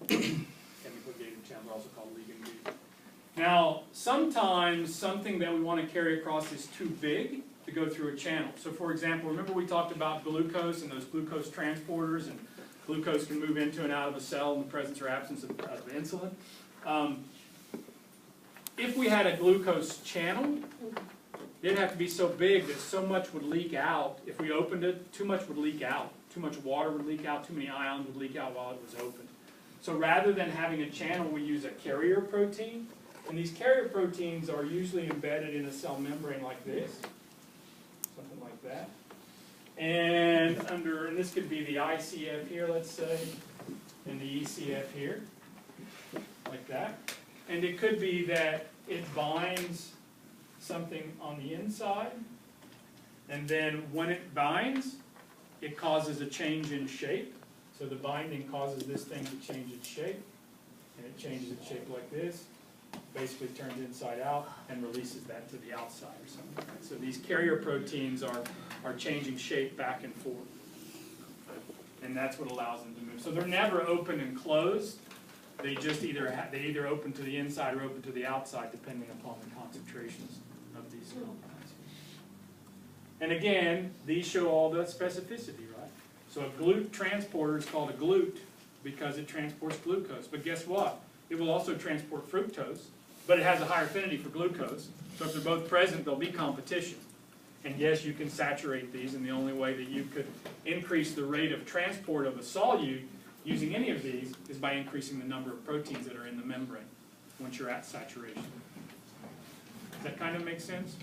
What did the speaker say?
chemical gated channels are also called ligand gated. Now, sometimes something that we want to carry across is too big to go through a channel. So for example, remember we talked about glucose and those glucose transporters, and glucose can move into and out of a cell in the presence or absence of insulin. If we had a glucose channel, it'd have to be so big that so much would leak out. If we opened it, too much would leak out. Too much water would leak out, too many ions would leak out while it was open. So rather than having a channel, we use a carrier protein. And these carrier proteins are usually embedded in a cell membrane like this. Something like that. And this could be the ICF here, let's say, and the ECF here, like that. And it could be that it binds something on the inside, and then when it binds, it causes a change in shape. So the binding causes this thing to change its shape, and it changes its shape like this, basically turns inside out, and releases that to the outside or something like that. So these carrier proteins are changing shape back and forth, and that's what allows them to move. So they're never open and closed. They just either open to the inside or open to the outside, depending upon the concentrations of these compounds. And again, these show all the specificity, right? So a GLUT transporter is called a GLUT because it transports glucose. But guess what? It will also transport fructose, but it has a higher affinity for glucose. So if they're both present, there'll be competition. And yes, you can saturate these, and the only way that you could increase the rate of transport of a solute using any of these is by increasing the number of proteins that are in the membrane once you're at saturation. Does that kind of make sense?